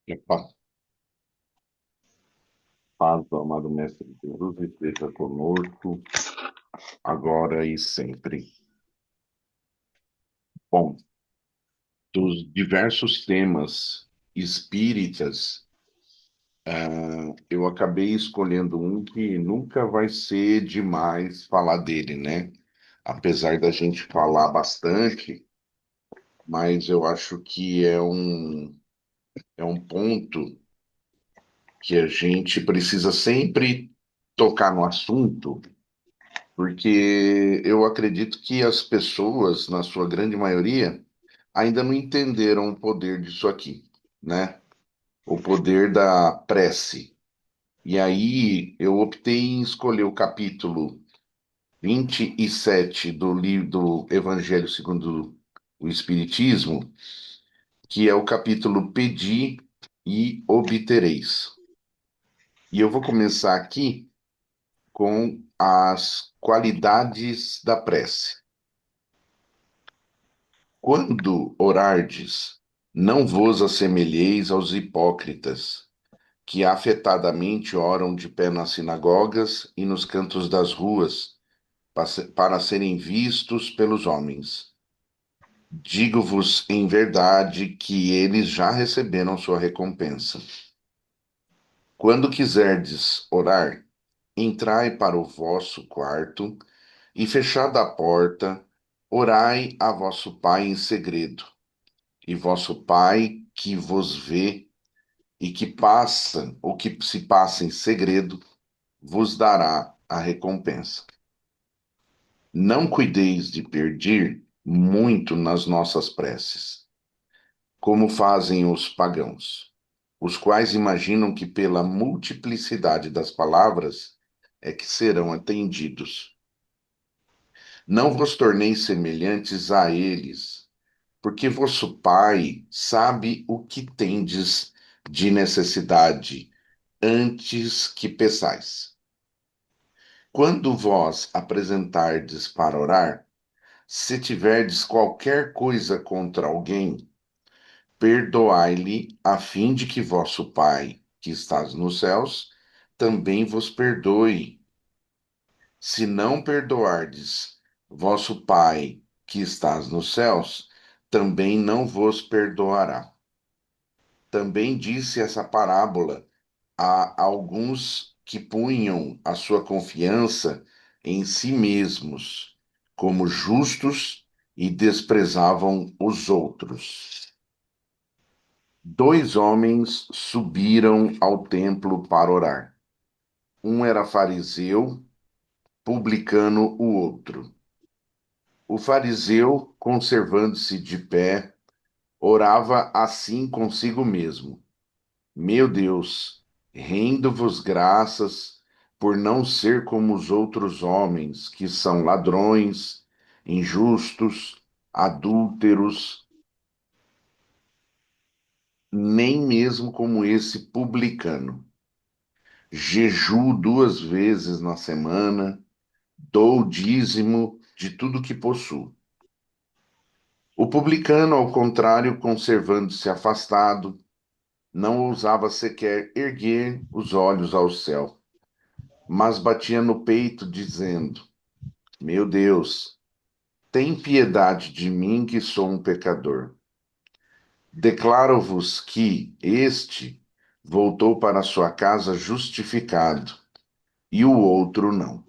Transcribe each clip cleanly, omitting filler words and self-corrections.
Epa, paz do amado Mestre Jesus esteja conosco, agora e sempre. Bom, dos diversos temas espíritas, eu acabei escolhendo um que nunca vai ser demais falar dele, né? Apesar da gente falar bastante, mas eu acho que é um ponto que a gente precisa sempre tocar no assunto. Porque eu acredito que as pessoas, na sua grande maioria, ainda não entenderam o poder disso aqui, né? O poder da prece. E aí eu optei em escolher o capítulo 27 do livro do Evangelho segundo o Espiritismo, que é o capítulo Pedi e obtereis. E eu vou começar aqui com as qualidades da prece. Quando orardes, não vos assemelheis aos hipócritas, que afetadamente oram de pé nas sinagogas e nos cantos das ruas, para serem vistos pelos homens. Digo-vos em verdade que eles já receberam sua recompensa. Quando quiserdes orar, entrai para o vosso quarto e, fechada a porta, orai a vosso Pai em segredo. E vosso Pai que vos vê e que passa, ou que se passa em segredo, vos dará a recompensa. Não cuideis de pedir muito nas nossas preces, como fazem os pagãos, os quais imaginam que pela multiplicidade das palavras é que serão atendidos. Não vos torneis semelhantes a eles, porque vosso Pai sabe o que tendes de necessidade antes que peçais. Quando vós apresentardes para orar, se tiverdes qualquer coisa contra alguém, perdoai-lhe, a fim de que vosso Pai, que estás nos céus, também vos perdoe. Se não perdoardes vosso Pai, que estás nos céus, também não vos perdoará. Também disse essa parábola a alguns que punham a sua confiança em si mesmos, como justos e desprezavam os outros. Dois homens subiram ao templo para orar. Um era fariseu, publicano o outro. O fariseu, conservando-se de pé, orava assim consigo mesmo: Meu Deus, rendo-vos graças por não ser como os outros homens, que são ladrões, injustos, adúlteros, nem mesmo como esse publicano. Jejuo 2 vezes na semana, dou o dízimo de tudo que possuo. O publicano, ao contrário, conservando-se afastado, não ousava sequer erguer os olhos ao céu, mas batia no peito, dizendo: Meu Deus, tem piedade de mim, que sou um pecador. Declaro-vos que este voltou para sua casa justificado, e o outro não.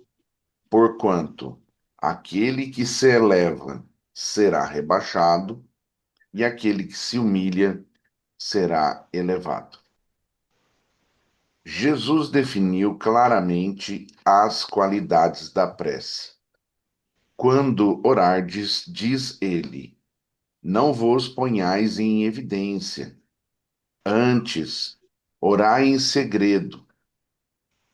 Porquanto aquele que se eleva será rebaixado, e aquele que se humilha será elevado. Jesus definiu claramente as qualidades da prece. Quando orardes, diz ele, não vos ponhais em evidência. Antes, orai em segredo.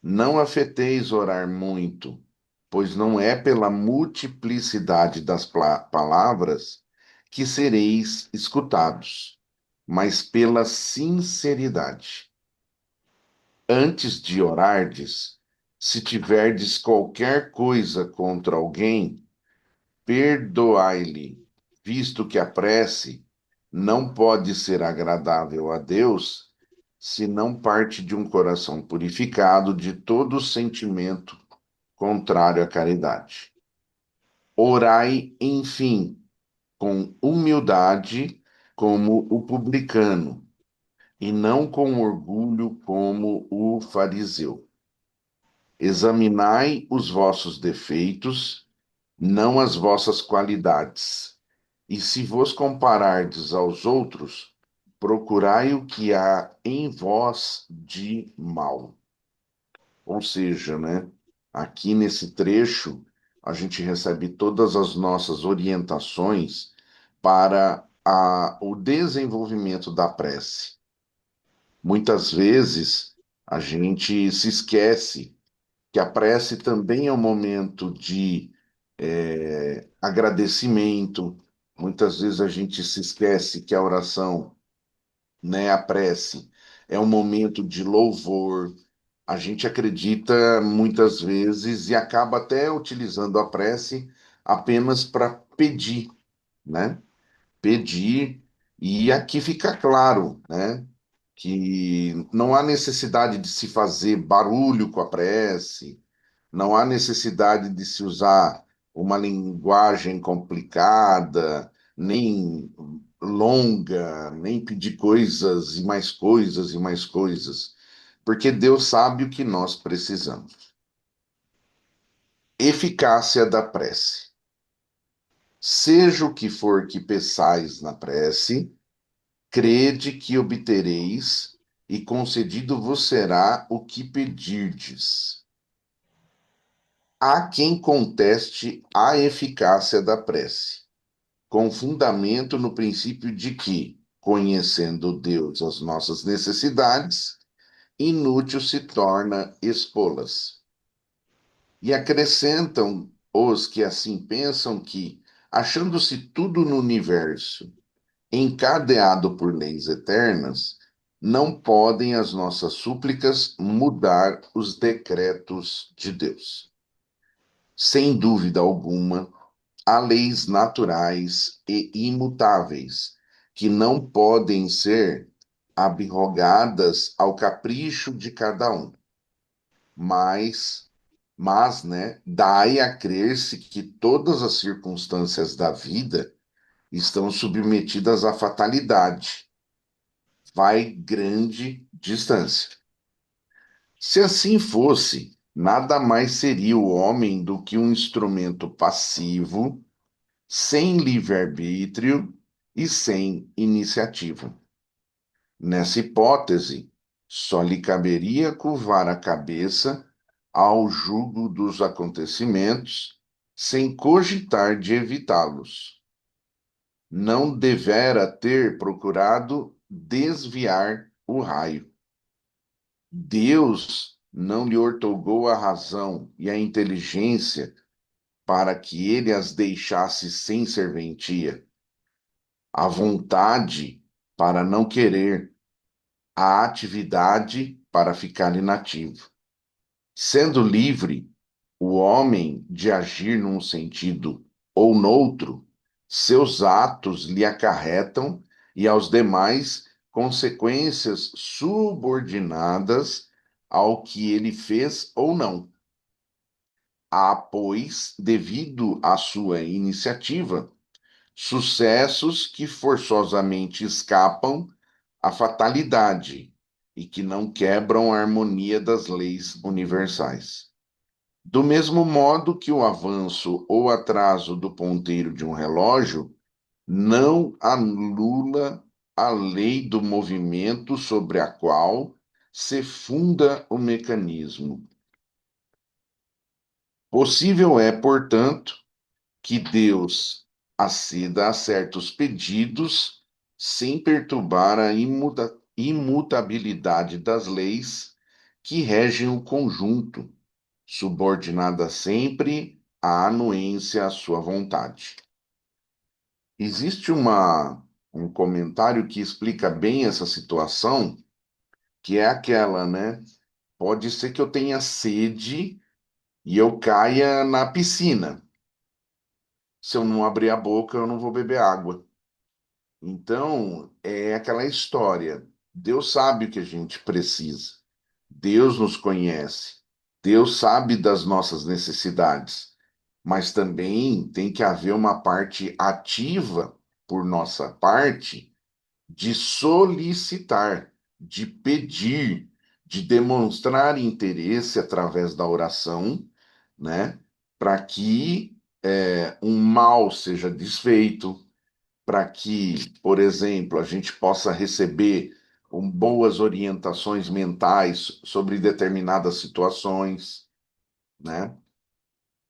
Não afeteis orar muito, pois não é pela multiplicidade das palavras que sereis escutados, mas pela sinceridade. Antes de orardes, se tiverdes qualquer coisa contra alguém, perdoai-lhe, visto que a prece não pode ser agradável a Deus se não parte de um coração purificado de todo sentimento contrário à caridade. Orai, enfim, com humildade, como o publicano, e não com orgulho, como o fariseu. Examinai os vossos defeitos, não as vossas qualidades. E se vos comparardes aos outros, procurai o que há em vós de mal. Ou seja, né, aqui nesse trecho, a gente recebe todas as nossas orientações para o desenvolvimento da prece. Muitas vezes a gente se esquece que a prece também é um momento de agradecimento. Muitas vezes a gente se esquece que a oração, né, a prece, é um momento de louvor. A gente acredita muitas vezes e acaba até utilizando a prece apenas para pedir, né? Pedir, e aqui fica claro, né, que não há necessidade de se fazer barulho com a prece, não há necessidade de se usar uma linguagem complicada, nem longa, nem pedir coisas e mais coisas, porque Deus sabe o que nós precisamos. Eficácia da prece. Seja o que for que peçais na prece, crede que obtereis, e concedido vos será o que pedirdes. Há quem conteste a eficácia da prece, com fundamento no princípio de que, conhecendo Deus as nossas necessidades, inútil se torna expô-las. E acrescentam os que assim pensam que, achando-se tudo no universo encadeado por leis eternas, não podem as nossas súplicas mudar os decretos de Deus. Sem dúvida alguma, há leis naturais e imutáveis que não podem ser abrogadas ao capricho de cada um. Mas, né, dai a crer-se que todas as circunstâncias da vida estão submetidas à fatalidade. Vai grande distância. Se assim fosse, nada mais seria o homem do que um instrumento passivo, sem livre-arbítrio e sem iniciativa. Nessa hipótese, só lhe caberia curvar a cabeça ao jugo dos acontecimentos, sem cogitar de evitá-los. Não devera ter procurado desviar o raio. Deus não lhe outorgou a razão e a inteligência para que ele as deixasse sem serventia, a vontade para não querer, a atividade para ficar inativo. Sendo livre, o homem de agir num sentido ou noutro, seus atos lhe acarretam e aos demais consequências subordinadas ao que ele fez ou não. Há, pois, devido à sua iniciativa, sucessos que forçosamente escapam à fatalidade e que não quebram a harmonia das leis universais. Do mesmo modo que o avanço ou atraso do ponteiro de um relógio não anula a lei do movimento sobre a qual se funda o mecanismo. Possível é, portanto, que Deus aceda a certos pedidos sem perturbar a imutabilidade das leis que regem o conjunto, subordinada sempre à anuência à sua vontade. Existe um comentário que explica bem essa situação, que é aquela, né? Pode ser que eu tenha sede e eu caia na piscina. Se eu não abrir a boca, eu não vou beber água. Então, é aquela história. Deus sabe o que a gente precisa. Deus nos conhece. Deus sabe das nossas necessidades. Mas também tem que haver uma parte ativa por nossa parte de solicitar, de pedir, de demonstrar interesse através da oração, né? Para que um mal seja desfeito, para que, por exemplo, a gente possa receber boas orientações mentais sobre determinadas situações, né?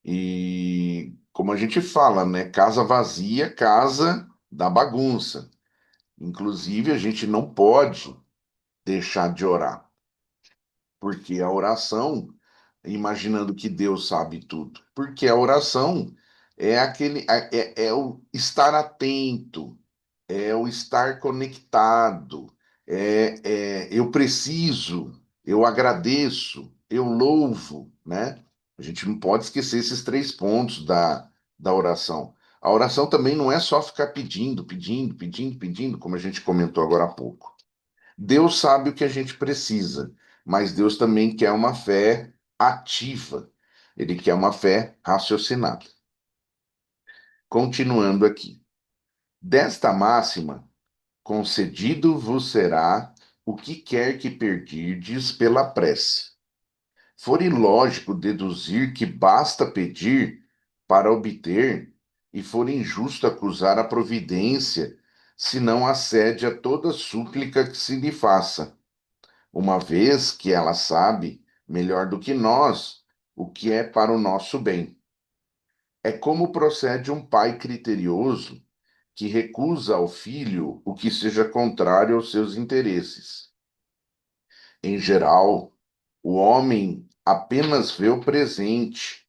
E como a gente fala, né? Casa vazia, casa da bagunça. Inclusive, a gente não pode deixar de orar, porque a oração, imaginando que Deus sabe tudo, porque a oração é o estar atento, é o estar conectado, eu preciso, eu agradeço, eu louvo, né? A gente não pode esquecer esses três pontos da oração. A oração também não é só ficar pedindo, pedindo, pedindo, pedindo, como a gente comentou agora há pouco. Deus sabe o que a gente precisa, mas Deus também quer uma fé ativa. Ele quer uma fé raciocinada. Continuando aqui. Desta máxima, concedido vos será o que quer que pedirdes pela prece. For ilógico deduzir que basta pedir para obter, e for injusto acusar a providência, se não acede a toda súplica que se lhe faça, uma vez que ela sabe, melhor do que nós, o que é para o nosso bem. É como procede um pai criterioso que recusa ao filho o que seja contrário aos seus interesses. Em geral, o homem apenas vê o presente.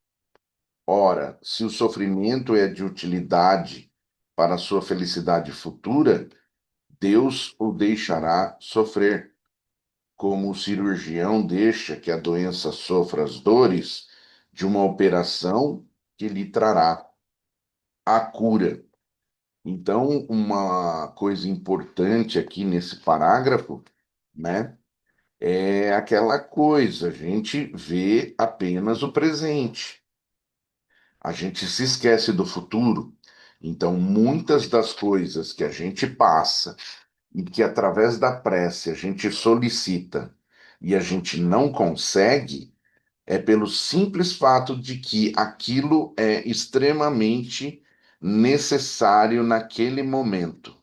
Ora, se o sofrimento é de utilidade para a sua felicidade futura, Deus o deixará sofrer, como o cirurgião deixa que a doença sofra as dores de uma operação que lhe trará a cura. Então, uma coisa importante aqui nesse parágrafo, né, é aquela coisa, a gente vê apenas o presente. A gente se esquece do futuro. Então, muitas das coisas que a gente passa e que através da prece a gente solicita e a gente não consegue, é pelo simples fato de que aquilo é extremamente necessário naquele momento.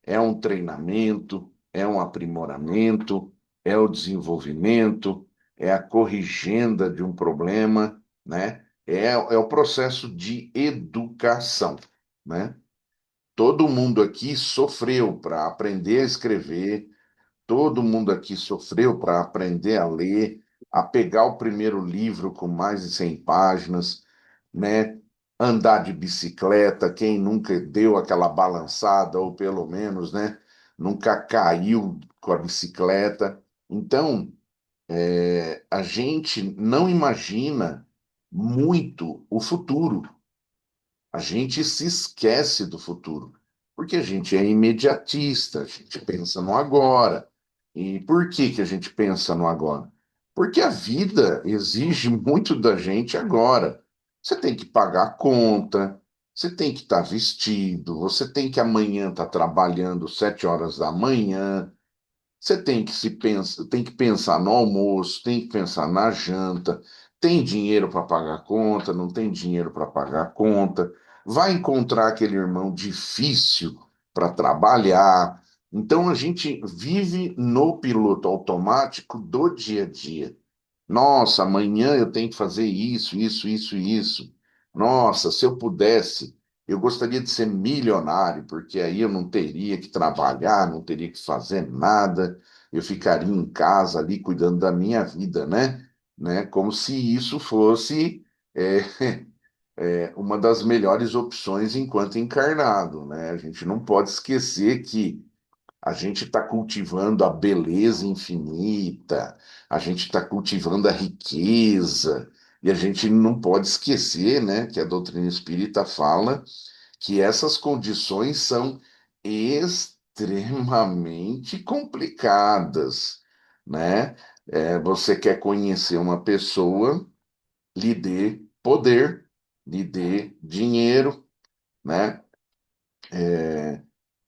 É um treinamento, é um aprimoramento, é o desenvolvimento, é a corrigenda de um problema, né? É o processo de educação, né? Todo mundo aqui sofreu para aprender a escrever, todo mundo aqui sofreu para aprender a ler, a pegar o primeiro livro com mais de 100 páginas, né? Andar de bicicleta, quem nunca deu aquela balançada, ou pelo menos, né? Nunca caiu com a bicicleta. Então, a gente não imagina muito o futuro. A gente se esquece do futuro, porque a gente é imediatista, a gente pensa no agora. E por que que a gente pensa no agora? Porque a vida exige muito da gente agora. Você tem que pagar a conta, você tem que estar vestido, você tem que amanhã estar trabalhando 7 horas da manhã, você tem que pensar no almoço, tem que pensar na janta, tem dinheiro para pagar a conta, não tem dinheiro para pagar a conta, vai encontrar aquele irmão difícil para trabalhar. Então a gente vive no piloto automático do dia a dia. Nossa, amanhã eu tenho que fazer isso, isso, isso e isso. Nossa, se eu pudesse, eu gostaria de ser milionário, porque aí eu não teria que trabalhar, não teria que fazer nada, eu ficaria em casa ali cuidando da minha vida, né? Como se isso fosse é, uma das melhores opções enquanto encarnado, né? A gente não pode esquecer que a gente está cultivando a beleza infinita, a gente está cultivando a riqueza, e a gente não pode esquecer, né, que a doutrina espírita fala que essas condições são extremamente complicadas, né? Você quer conhecer uma pessoa, lhe dê poder, lhe dê dinheiro, né?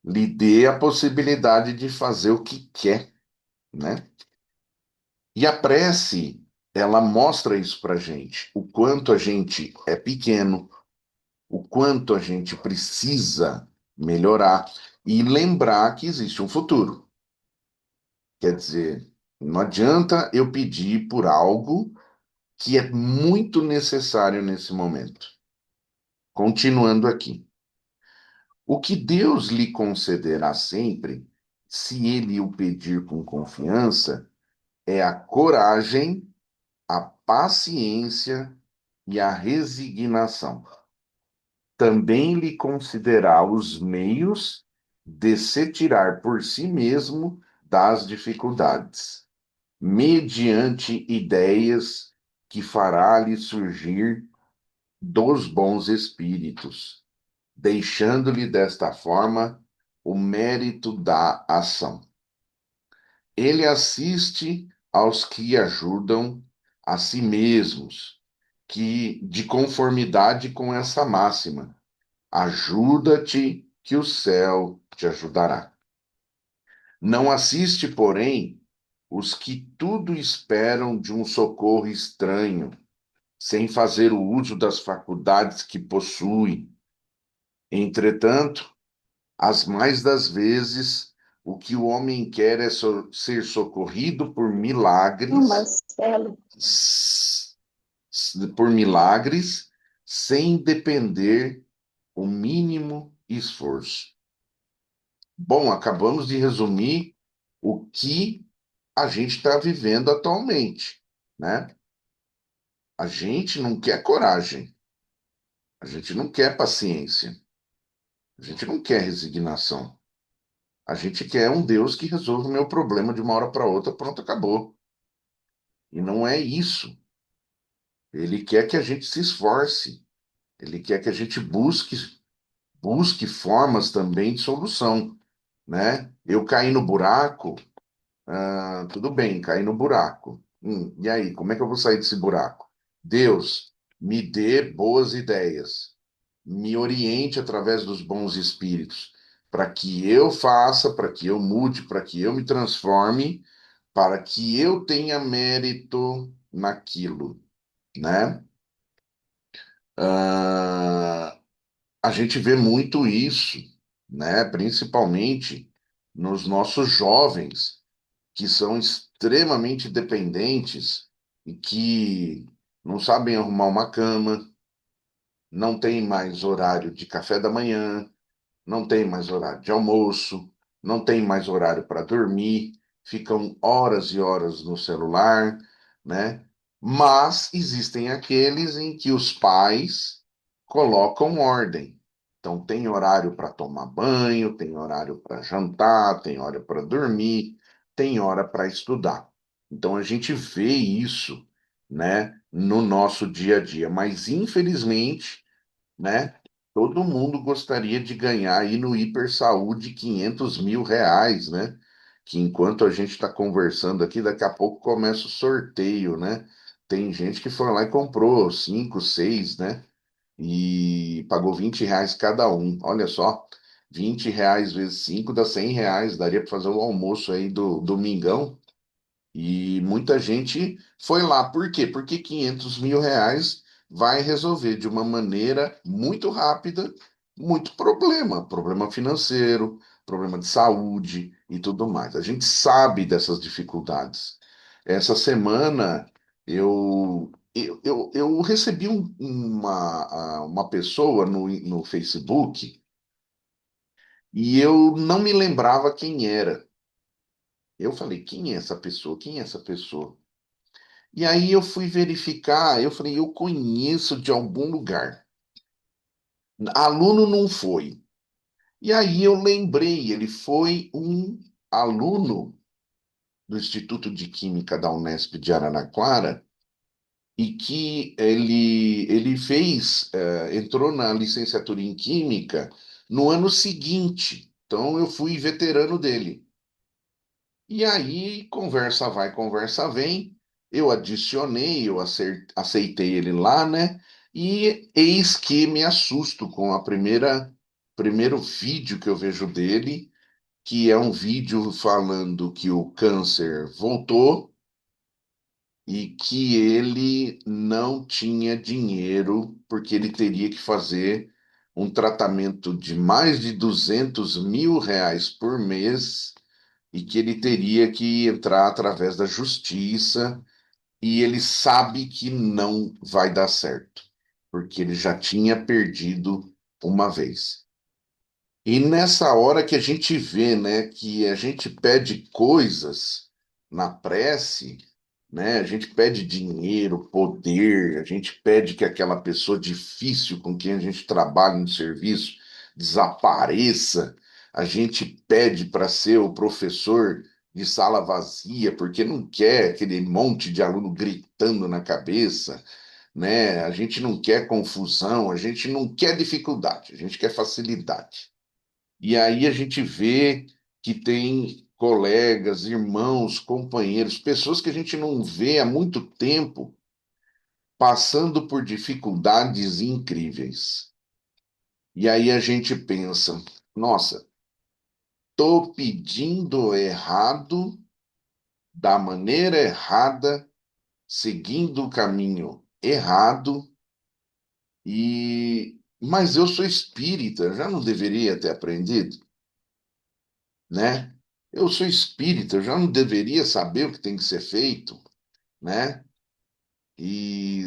Lhe dê a possibilidade de fazer o que quer, né? E a prece, ela mostra isso para gente, o quanto a gente é pequeno, o quanto a gente precisa melhorar e lembrar que existe um futuro. Quer dizer, não adianta eu pedir por algo que é muito necessário nesse momento. Continuando aqui. O que Deus lhe concederá sempre, se ele o pedir com confiança, é a coragem, a paciência e a resignação. Também lhe concederá os meios de se tirar por si mesmo das dificuldades, mediante ideias que fará-lhe surgir dos bons espíritos, deixando-lhe desta forma o mérito da ação. Ele assiste aos que ajudam a si mesmos, que de conformidade com essa máxima, ajuda-te que o céu te ajudará. Não assiste, porém, os que tudo esperam de um socorro estranho, sem fazer o uso das faculdades que possui. Entretanto, as mais das vezes, o que o homem quer é ser socorrido Marcelo. por milagres, sem depender o mínimo esforço. Bom, acabamos de resumir o que a gente está vivendo atualmente, né? A gente não quer coragem, a gente não quer paciência, a gente não quer resignação. A gente quer um Deus que resolva o meu problema de uma hora para outra, pronto, acabou. E não é isso. Ele quer que a gente se esforce, ele quer que a gente busque formas também de solução, né? Eu caí no buraco, tudo bem, caí no buraco. E aí, como é que eu vou sair desse buraco? Deus, me dê boas ideias, me oriente através dos bons espíritos, para que eu faça, para que eu mude, para que eu me transforme, para que eu tenha mérito naquilo, né? Ah, a gente vê muito isso, né? Principalmente nos nossos jovens que são extremamente dependentes e que não sabem arrumar uma cama, não tem mais horário de café da manhã, não tem mais horário de almoço, não tem mais horário para dormir, ficam horas e horas no celular, né? Mas existem aqueles em que os pais colocam ordem. Então, tem horário para tomar banho, tem horário para jantar, tem hora para dormir, tem hora para estudar. Então, a gente vê isso, né, no nosso dia a dia. Mas, infelizmente, né? Todo mundo gostaria de ganhar aí no Hiper Saúde R$ 500.000, né? Que enquanto a gente está conversando aqui, daqui a pouco começa o sorteio, né? Tem gente que foi lá e comprou cinco, seis, né? E pagou R$ 20 cada um. Olha só, R$ 20 vezes 5 dá R$ 100. Daria para fazer o almoço aí do domingão. E muita gente foi lá. Por quê? Porque R$ 500.000 vai resolver de uma maneira muito rápida muito problema, problema financeiro, problema de saúde e tudo mais. A gente sabe dessas dificuldades. Essa semana eu recebi uma pessoa no Facebook e eu não me lembrava quem era. Eu falei, quem é essa pessoa? Quem é essa pessoa? E aí eu fui verificar, eu falei, eu conheço de algum lugar. Aluno não foi. E aí eu lembrei, ele foi um aluno do Instituto de Química da Unesp de Araraquara e que ele fez, entrou na licenciatura em Química no ano seguinte. Então eu fui veterano dele. E aí, conversa vai, conversa vem. Eu adicionei, aceitei ele lá, né? E eis que me assusto com a primeiro vídeo que eu vejo dele, que é um vídeo falando que o câncer voltou e que ele não tinha dinheiro porque ele teria que fazer um tratamento de mais de R$ 200.000 por mês e que ele teria que entrar através da justiça e ele sabe que não vai dar certo, porque ele já tinha perdido uma vez. E nessa hora que a gente vê, né, que a gente pede coisas na prece, né, a gente pede dinheiro, poder, a gente pede que aquela pessoa difícil com quem a gente trabalha no serviço desapareça, a gente pede para ser o professor de sala vazia, porque não quer aquele monte de aluno gritando na cabeça, né? A gente não quer confusão, a gente não quer dificuldade, a gente quer facilidade. E aí a gente vê que tem colegas, irmãos, companheiros, pessoas que a gente não vê há muito tempo passando por dificuldades incríveis. E aí a gente pensa, nossa, tô pedindo errado, da maneira errada, seguindo o caminho errado, e mas eu sou espírita, já não deveria ter aprendido, né? Eu sou espírita, eu já não deveria saber o que tem que ser feito, né? E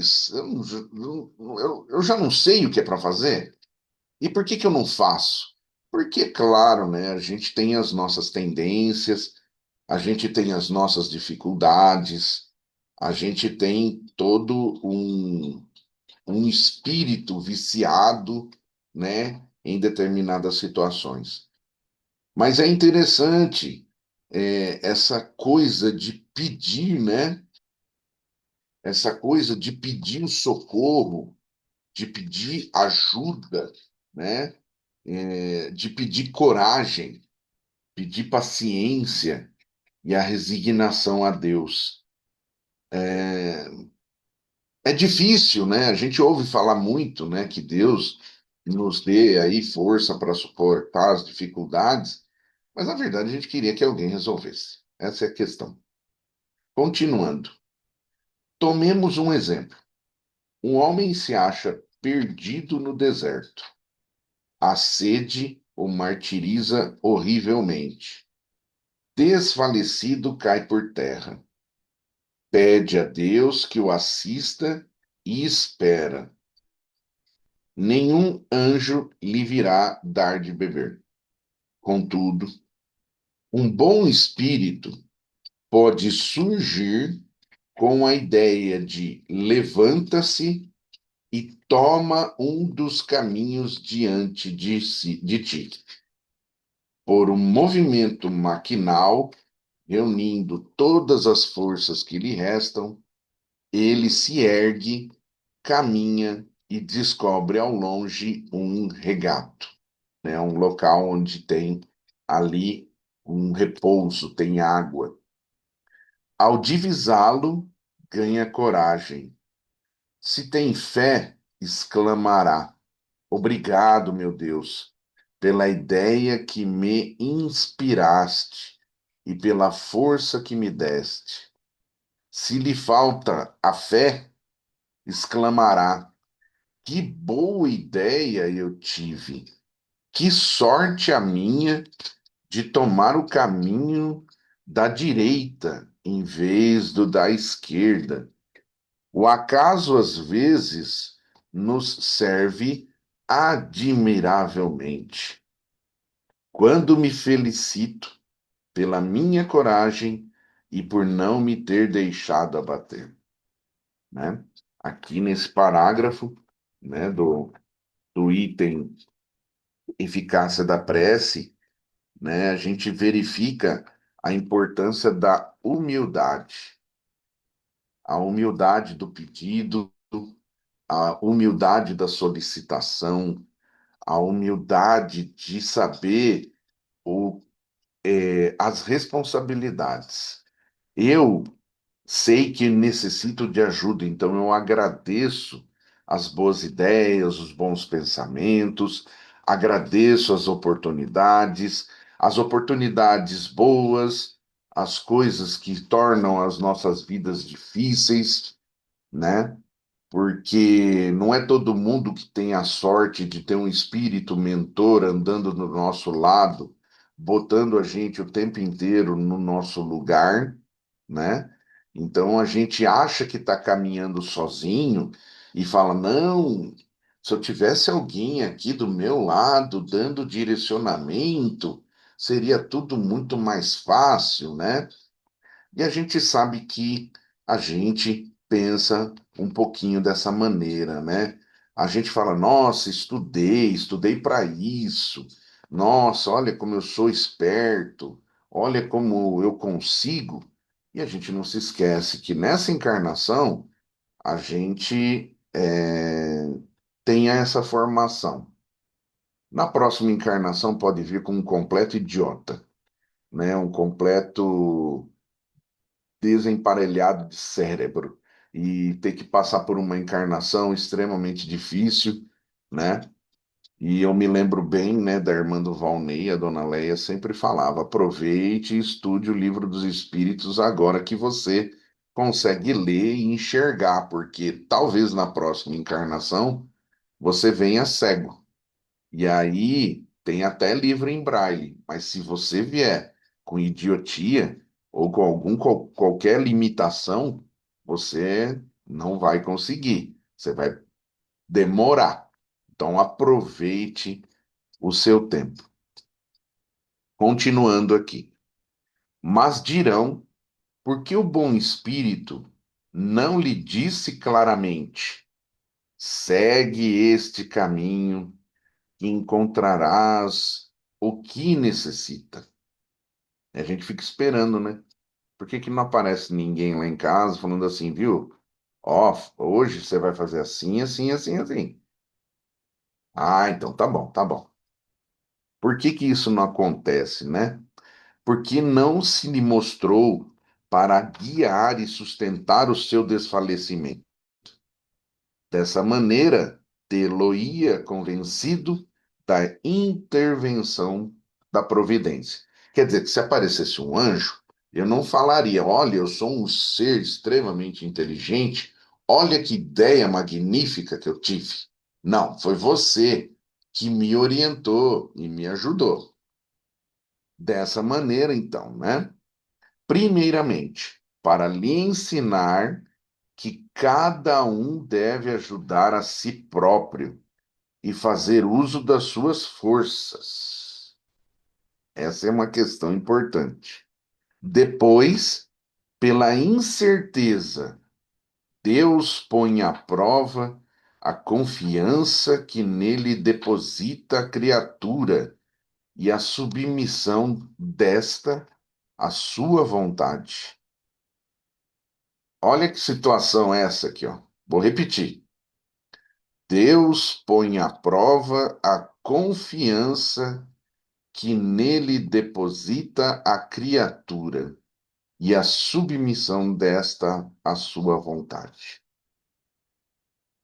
eu já não sei o que é para fazer. E por que que eu não faço? Porque, claro, né, a gente tem as nossas tendências, a gente tem as nossas dificuldades, a gente tem todo um espírito viciado, né, em determinadas situações. Mas é interessante essa coisa de pedir, né? Essa coisa de pedir o socorro, de pedir ajuda, né? De pedir coragem, pedir paciência e a resignação a Deus. É difícil, né? A gente ouve falar muito, né, que Deus nos dê aí força para suportar as dificuldades, mas na verdade a gente queria que alguém resolvesse. Essa é a questão. Continuando, tomemos um exemplo. Um homem se acha perdido no deserto. A sede o martiriza horrivelmente. Desfalecido, cai por terra. Pede a Deus que o assista e espera. Nenhum anjo lhe virá dar de beber. Contudo, um bom espírito pode surgir com a ideia de levanta-se e toma um dos caminhos diante de ti. Por um movimento maquinal, reunindo todas as forças que lhe restam, ele se ergue, caminha e descobre ao longe um regato, né? Um local onde tem ali um repouso, tem água. Ao divisá-lo, ganha coragem. Se tem fé, exclamará: Obrigado, meu Deus, pela ideia que me inspiraste e pela força que me deste. Se lhe falta a fé, exclamará: Que boa ideia eu tive! Que sorte a minha de tomar o caminho da direita em vez do da esquerda. O acaso, às vezes, nos serve admiravelmente. Quando me felicito pela minha coragem e por não me ter deixado abater, né? Aqui nesse parágrafo, né, do item eficácia da prece, né, a gente verifica a importância da humildade, a humildade do pedido, a humildade da solicitação, a humildade de saber o, as responsabilidades. Eu sei que necessito de ajuda, então eu agradeço as boas ideias, os bons pensamentos, agradeço as oportunidades boas, as coisas que tornam as nossas vidas difíceis, né? Porque não é todo mundo que tem a sorte de ter um espírito mentor andando do nosso lado, botando a gente o tempo inteiro no nosso lugar, né? Então a gente acha que está caminhando sozinho e fala: não, se eu tivesse alguém aqui do meu lado dando direcionamento, seria tudo muito mais fácil, né? E a gente sabe que a gente pensa um pouquinho dessa maneira, né? A gente fala, nossa, estudei para isso. Nossa, olha como eu sou esperto. Olha como eu consigo. E a gente não se esquece que nessa encarnação a gente tenha essa formação. Na próxima encarnação pode vir como um completo idiota, né? Um completo desemparelhado de cérebro e ter que passar por uma encarnação extremamente difícil, né? E eu me lembro bem, né, da irmã do Valnei, a dona Leia, sempre falava: aproveite e estude o livro dos Espíritos agora que você consegue ler e enxergar, porque talvez na próxima encarnação você venha cego. E aí tem até livro em braille, mas se você vier com idiotia ou com qualquer limitação, você não vai conseguir. Você vai demorar. Então aproveite o seu tempo. Continuando aqui. Mas dirão, porque o bom espírito não lhe disse claramente: segue este caminho que encontrarás o que necessita. E a gente fica esperando, né? Por que que não aparece ninguém lá em casa falando assim, viu? Ó, hoje você vai fazer assim, assim, assim, assim. Ah, então tá bom, tá bom. Por que que isso não acontece, né? Porque não se lhe mostrou para guiar e sustentar o seu desfalecimento. Dessa maneira, tê-lo-ia convencido da intervenção da providência. Quer dizer, que se aparecesse um anjo, eu não falaria: olha, eu sou um ser extremamente inteligente, olha que ideia magnífica que eu tive. Não, foi você que me orientou e me ajudou. Dessa maneira, então, né? Primeiramente, para lhe ensinar que cada um deve ajudar a si próprio e fazer uso das suas forças. Essa é uma questão importante. Depois, pela incerteza, Deus põe à prova a confiança que nele deposita a criatura e a submissão desta à sua vontade. Olha que situação é essa aqui, ó. Vou repetir. Deus põe à prova a confiança que nele deposita a criatura e a submissão desta à sua vontade.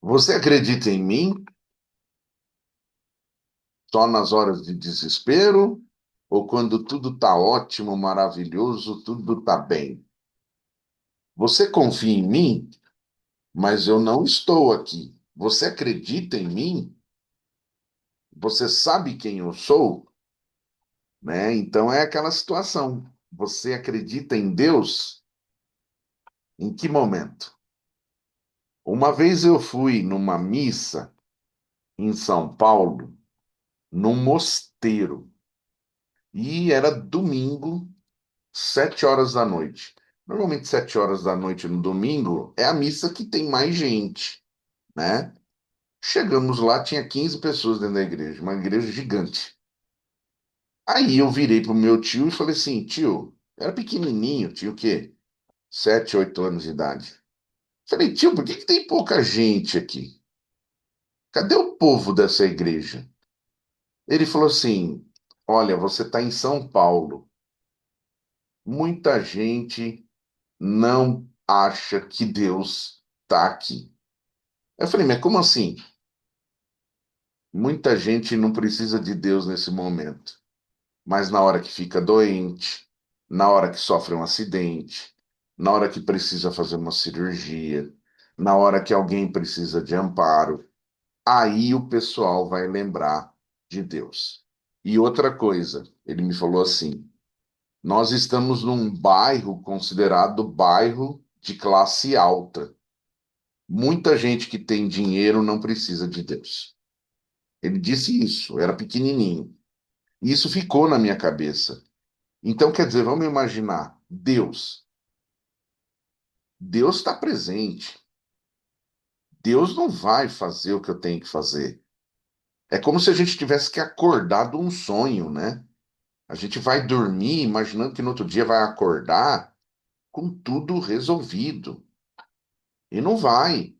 Você acredita em mim só nas horas de desespero ou quando tudo está ótimo, maravilhoso, tudo está bem? Você confia em mim, mas eu não estou aqui. Você acredita em mim? Você sabe quem eu sou? Né? Então é aquela situação. Você acredita em Deus? Em que momento? Uma vez eu fui numa missa em São Paulo, num mosteiro, e era domingo, 7 horas da noite. Normalmente, 7 horas da noite no domingo é a missa que tem mais gente, né? Chegamos lá, tinha 15 pessoas dentro da igreja, uma igreja gigante. Aí eu virei pro meu tio e falei assim, tio, era pequenininho, tinha o quê? 7, 8 anos de idade. Falei, tio, por que que tem pouca gente aqui? Cadê o povo dessa igreja? Ele falou assim: olha, você está em São Paulo. Muita gente não acha que Deus está aqui. Eu falei, mas como assim? Muita gente não precisa de Deus nesse momento, mas na hora que fica doente, na hora que sofre um acidente, na hora que precisa fazer uma cirurgia, na hora que alguém precisa de amparo, aí o pessoal vai lembrar de Deus. E outra coisa, ele me falou assim: nós estamos num bairro considerado bairro de classe alta. Muita gente que tem dinheiro não precisa de Deus. Ele disse isso, era pequenininho. E isso ficou na minha cabeça. Então, quer dizer, vamos imaginar, Deus. Deus está presente. Deus não vai fazer o que eu tenho que fazer. É como se a gente tivesse que acordar de um sonho, né? A gente vai dormir imaginando que no outro dia vai acordar com tudo resolvido. E não vai.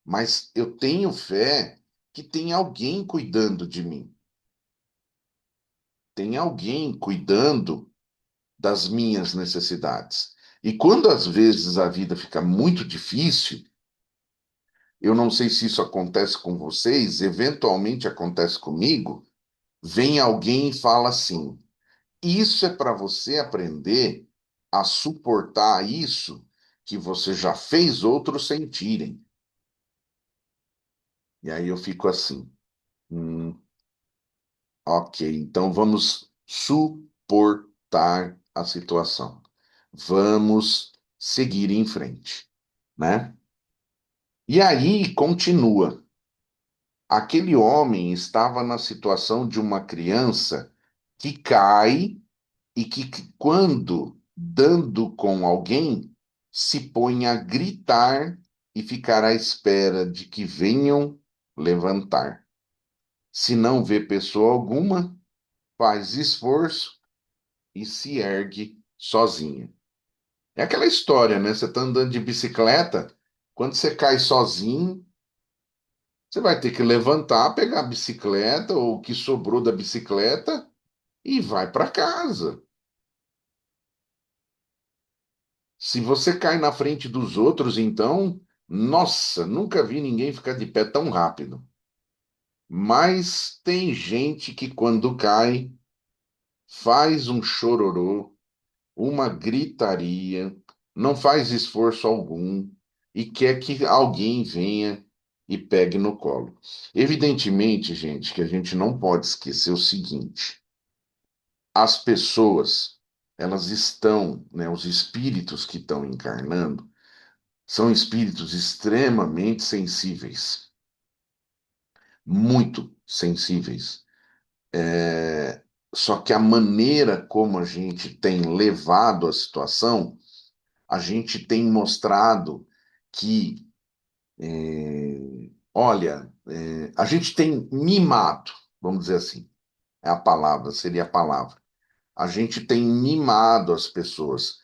Mas eu tenho fé que tem alguém cuidando de mim. Tem alguém cuidando das minhas necessidades. E quando às vezes a vida fica muito difícil, eu não sei se isso acontece com vocês, eventualmente acontece comigo, vem alguém e fala assim: isso é para você aprender a suportar isso que você já fez outros sentirem. E aí eu fico assim, ok, então vamos suportar a situação. Vamos seguir em frente, né? E aí continua. Aquele homem estava na situação de uma criança que cai e que quando dando com alguém, se põe a gritar e ficar à espera de que venham levantar. Se não vê pessoa alguma, faz esforço e se ergue sozinha. É aquela história, né? Você está andando de bicicleta, quando você cai sozinho, você vai ter que levantar, pegar a bicicleta ou o que sobrou da bicicleta e vai para casa. Se você cai na frente dos outros, então, nossa, nunca vi ninguém ficar de pé tão rápido. Mas tem gente que quando cai, faz um chororô, uma gritaria, não faz esforço algum e quer que alguém venha e pegue no colo. Evidentemente, gente, que a gente não pode esquecer o seguinte: as pessoas, elas estão, né, os espíritos que estão encarnando, são espíritos extremamente sensíveis, muito sensíveis. Só que a maneira como a gente tem levado a situação, a gente tem mostrado que, olha, a gente tem mimado, vamos dizer assim, é a palavra, seria a palavra. A gente tem mimado as pessoas.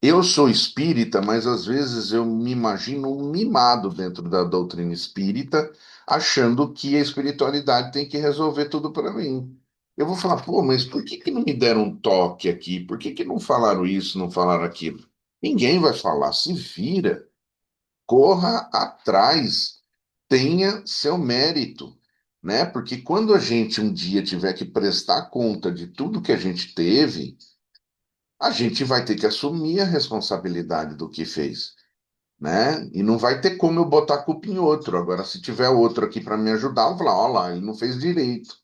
Eu sou espírita, mas às vezes eu me imagino um mimado dentro da doutrina espírita, achando que a espiritualidade tem que resolver tudo para mim. Eu vou falar, pô, mas por que que não me deram um toque aqui? Por que que não falaram isso, não falaram aquilo? Ninguém vai falar, se vira, corra atrás, tenha seu mérito, né? Porque quando a gente um dia tiver que prestar conta de tudo que a gente teve, a gente vai ter que assumir a responsabilidade do que fez, né? E não vai ter como eu botar a culpa em outro. Agora, se tiver outro aqui para me ajudar, eu vou falar, olha lá, ele não fez direito.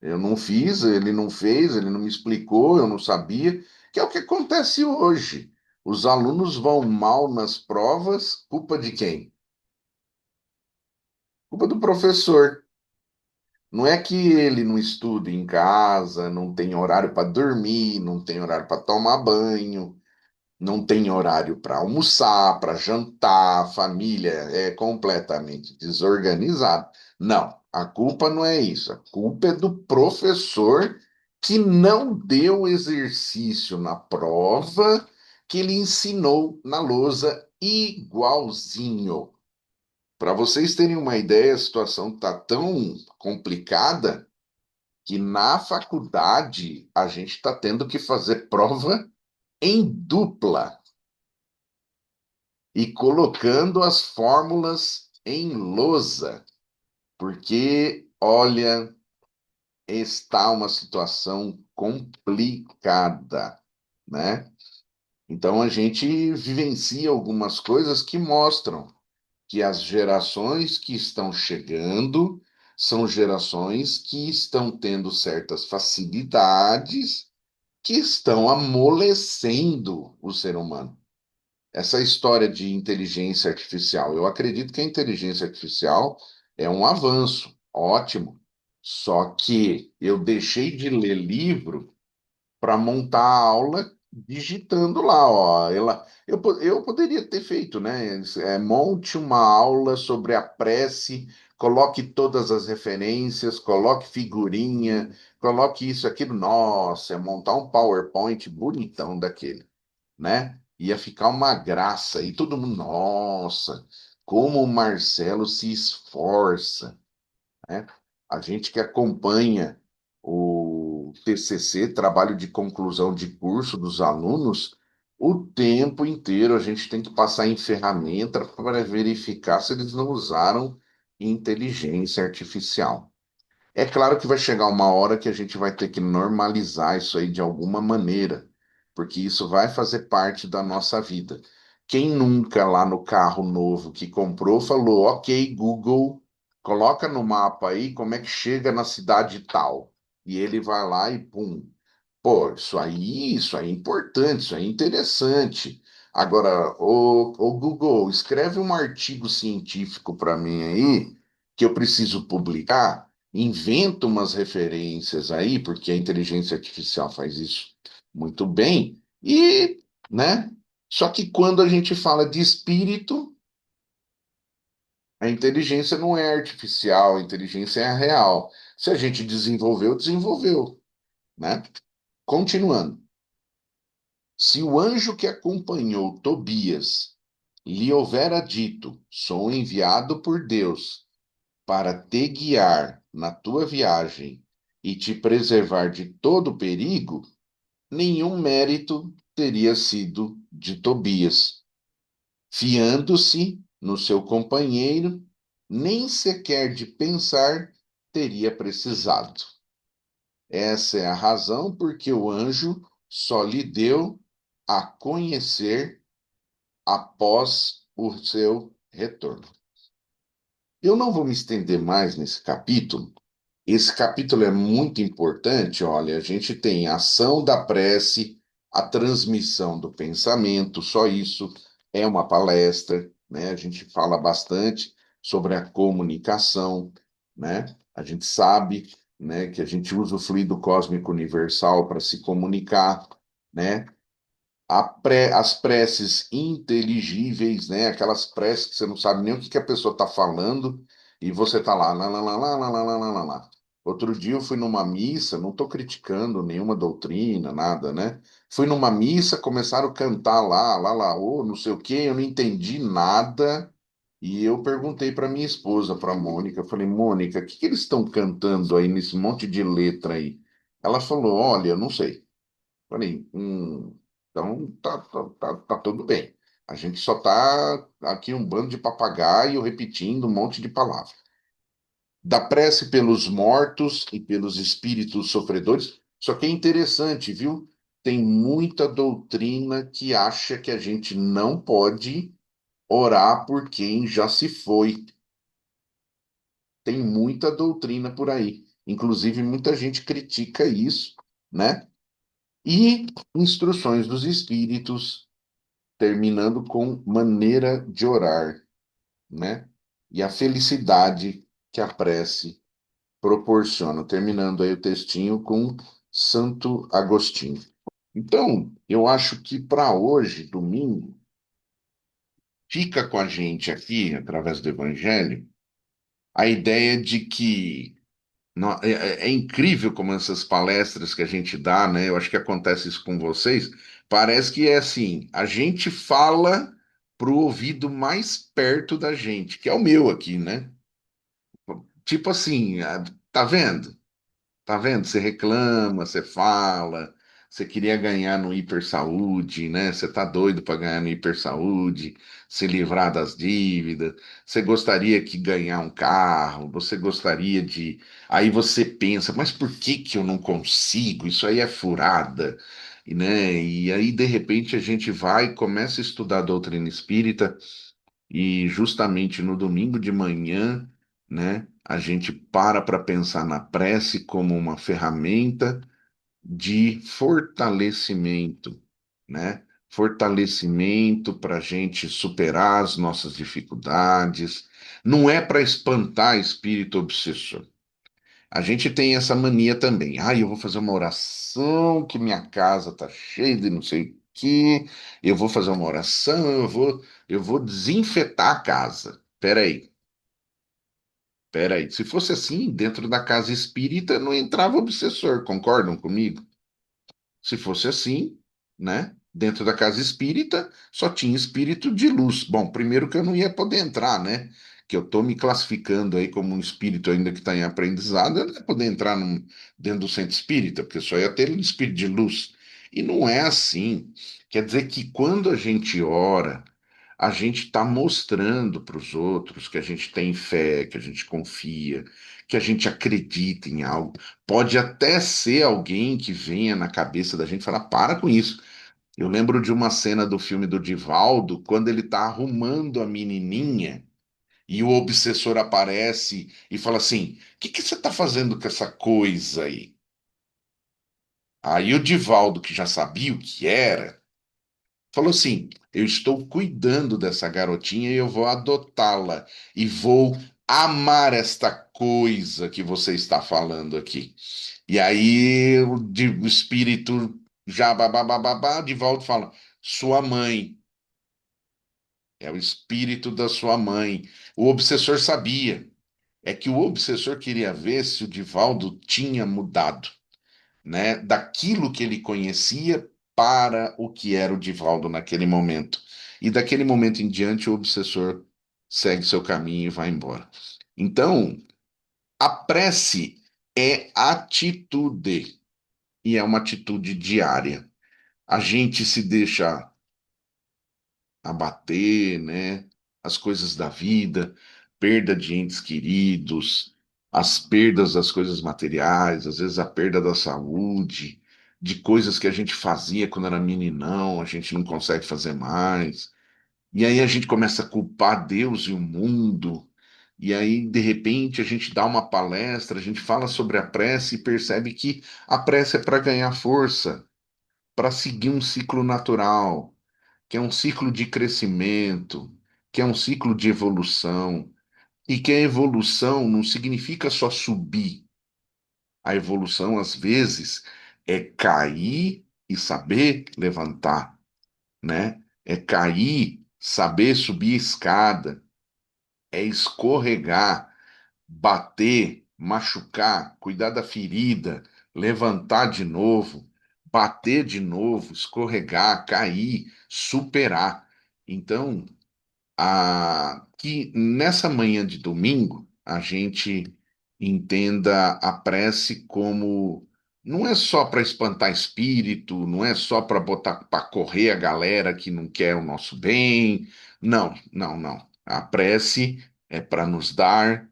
Eu não fiz, ele não fez, ele não me explicou, eu não sabia, que é o que acontece hoje. Os alunos vão mal nas provas, culpa de quem? Culpa do professor. Não é que ele não estuda em casa, não tem horário para dormir, não tem horário para tomar banho, não tem horário para almoçar, para jantar, a família é completamente desorganizada. Não, a culpa não é isso. A culpa é do professor que não deu o exercício na prova que ele ensinou na lousa igualzinho. Para vocês terem uma ideia, a situação está tão complicada que na faculdade a gente está tendo que fazer prova em dupla e colocando as fórmulas em lousa, porque, olha, está uma situação complicada, né? Então a gente vivencia algumas coisas que mostram que as gerações que estão chegando são gerações que estão tendo certas facilidades que estão amolecendo o ser humano. Essa história de inteligência artificial, eu acredito que a inteligência artificial é um avanço, ótimo. Só que eu deixei de ler livro para montar a aula digitando lá, ó. Eu poderia ter feito, né? Monte uma aula sobre a prece, coloque todas as referências, coloque figurinha, coloque isso, aquilo. Nossa, é montar um PowerPoint bonitão daquele, né? Ia ficar uma graça. E todo mundo, nossa, como o Marcelo se esforça, né? A gente que acompanha o TCC, trabalho de conclusão de curso dos alunos, o tempo inteiro a gente tem que passar em ferramenta para verificar se eles não usaram inteligência artificial. É claro que vai chegar uma hora que a gente vai ter que normalizar isso aí de alguma maneira, porque isso vai fazer parte da nossa vida. Quem nunca lá no carro novo que comprou falou: Ok, Google, coloca no mapa aí como é que chega na cidade tal. E ele vai lá e pum. Pô, isso aí é importante, isso aí é interessante. Agora, o Google, escreve um artigo científico para mim aí, que eu preciso publicar, inventa umas referências aí, porque a inteligência artificial faz isso muito bem, e, né? Só que quando a gente fala de espírito, a inteligência não é artificial, a inteligência é real. Se a gente desenvolveu, desenvolveu, né? Continuando. Se o anjo que acompanhou Tobias lhe houvera dito: Sou enviado por Deus para te guiar na tua viagem e te preservar de todo perigo, nenhum mérito teria sido de Tobias. Fiando-se no seu companheiro, nem sequer de pensar teria precisado. Essa é a razão porque o anjo só lhe deu a conhecer após o seu retorno. Eu não vou me estender mais nesse capítulo. Esse capítulo é muito importante. Olha, a gente tem a ação da prece, a transmissão do pensamento, só isso é uma palestra, né? A gente fala bastante sobre a comunicação, né? A gente sabe, né, que a gente usa o fluido cósmico universal para se comunicar, né? As preces inteligíveis, né? Aquelas preces que você não sabe nem o que que a pessoa está falando e você está lá. Outro dia eu fui numa missa, não estou criticando nenhuma doutrina, nada, né? Fui numa missa, começaram a cantar não sei o quê, eu não entendi nada. E eu perguntei para minha esposa, para Mônica, eu falei, Mônica, o que que eles estão cantando aí nesse monte de letra aí? Ela falou, olha, eu não sei. Falei, então tá tudo bem. A gente só tá aqui um bando de papagaio repetindo um monte de palavras. Da prece pelos mortos e pelos espíritos sofredores. Só que é interessante, viu? Tem muita doutrina que acha que a gente não pode orar por quem já se foi. Tem muita doutrina por aí. Inclusive, muita gente critica isso, né? E instruções dos espíritos terminando com maneira de orar, né? E a felicidade que a prece proporciona, terminando aí o textinho com Santo Agostinho. Então, eu acho que para hoje, domingo, fica com a gente aqui, através do Evangelho, a ideia de que é incrível como essas palestras que a gente dá, né? Eu acho que acontece isso com vocês. Parece que é assim, a gente fala pro ouvido mais perto da gente, que é o meu aqui, né? Tipo assim, tá vendo? Tá vendo? Você reclama, você fala, você queria ganhar no hipersaúde, né? Você tá doido para ganhar no hipersaúde, se livrar das dívidas. Você gostaria que ganhar um carro, você gostaria de. Aí você pensa, mas por que que eu não consigo? Isso aí é furada, e, né? E aí de repente a gente vai e começa a estudar a doutrina espírita e justamente no domingo de manhã, né, a gente para pensar na prece como uma ferramenta de fortalecimento, né? Fortalecimento para a gente superar as nossas dificuldades. Não é para espantar espírito obsessor. A gente tem essa mania também. Ah, eu vou fazer uma oração que minha casa tá cheia de não sei o quê. Eu vou fazer uma oração, eu vou desinfetar a casa. Peraí, peraí. Se fosse assim, dentro da casa espírita não entrava obsessor, concordam comigo? Se fosse assim, né? Dentro da casa espírita só tinha espírito de luz. Bom, primeiro que eu não ia poder entrar, né? Que eu estou me classificando aí como um espírito ainda que está em aprendizado, eu não ia poder entrar dentro do centro espírita, porque só ia ter um espírito de luz. E não é assim. Quer dizer que quando a gente ora, a gente está mostrando para os outros que a gente tem fé, que a gente confia, que a gente acredita em algo. Pode até ser alguém que venha na cabeça da gente e falar, para com isso. Eu lembro de uma cena do filme do Divaldo, quando ele está arrumando a menininha e o obsessor aparece e fala assim: O que que você está fazendo com essa coisa aí? Aí o Divaldo, que já sabia o que era, falou assim: Eu estou cuidando dessa garotinha e eu vou adotá-la e vou amar esta coisa que você está falando aqui. E aí o espírito já babá, de volta fala: Sua mãe, é o espírito da sua mãe. O obsessor sabia. É que o obsessor queria ver se o Divaldo tinha mudado, né? Daquilo que ele conhecia para o que era o Divaldo naquele momento. E daquele momento em diante, o obsessor segue seu caminho e vai embora. Então, a prece é atitude, e é uma atitude diária. A gente se deixa abater, né? As coisas da vida, perda de entes queridos, as perdas das coisas materiais, às vezes a perda da saúde, de coisas que a gente fazia quando era meninão, a gente não consegue fazer mais. E aí a gente começa a culpar Deus e o mundo. E aí, de repente, a gente dá uma palestra, a gente fala sobre a prece e percebe que a prece é para ganhar força, para seguir um ciclo natural, que é um ciclo de crescimento, que é um ciclo de evolução, e que a evolução não significa só subir. A evolução, às vezes, é cair e saber levantar, né? É cair, saber subir escada, é escorregar, bater, machucar, cuidar da ferida, levantar de novo, bater de novo, escorregar, cair, superar. Então, que nessa manhã de domingo a gente entenda a prece como não é só para espantar espírito, não é só para botar para correr a galera que não quer o nosso bem. Não, não, não. A prece é para nos dar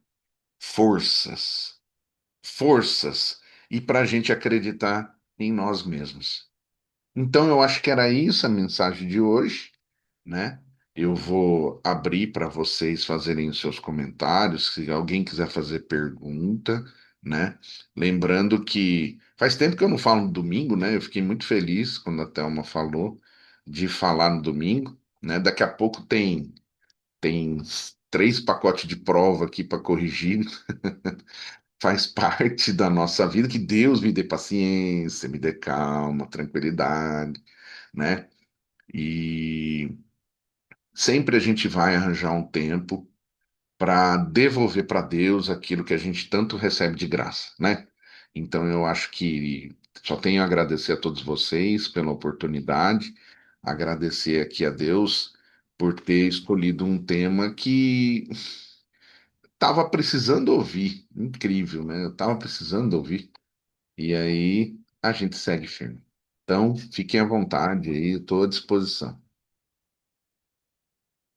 forças, forças, e para a gente acreditar em nós mesmos. Então, eu acho que era isso a mensagem de hoje, né? Eu vou abrir para vocês fazerem os seus comentários, se alguém quiser fazer pergunta, né? Lembrando que faz tempo que eu não falo no domingo, né? Eu fiquei muito feliz quando a Thelma falou de falar no domingo, né? Daqui a pouco tem 3 pacotes de prova aqui para corrigir, faz parte da nossa vida, que Deus me dê paciência, me dê calma, tranquilidade, né? E sempre a gente vai arranjar um tempo para devolver para Deus aquilo que a gente tanto recebe de graça, né? Então eu acho que só tenho a agradecer a todos vocês pela oportunidade, agradecer aqui a Deus por ter escolhido um tema que estava precisando ouvir. Incrível, né? Eu estava precisando ouvir. e aí a gente segue firme. Então, fiquem à vontade aí, estou à disposição.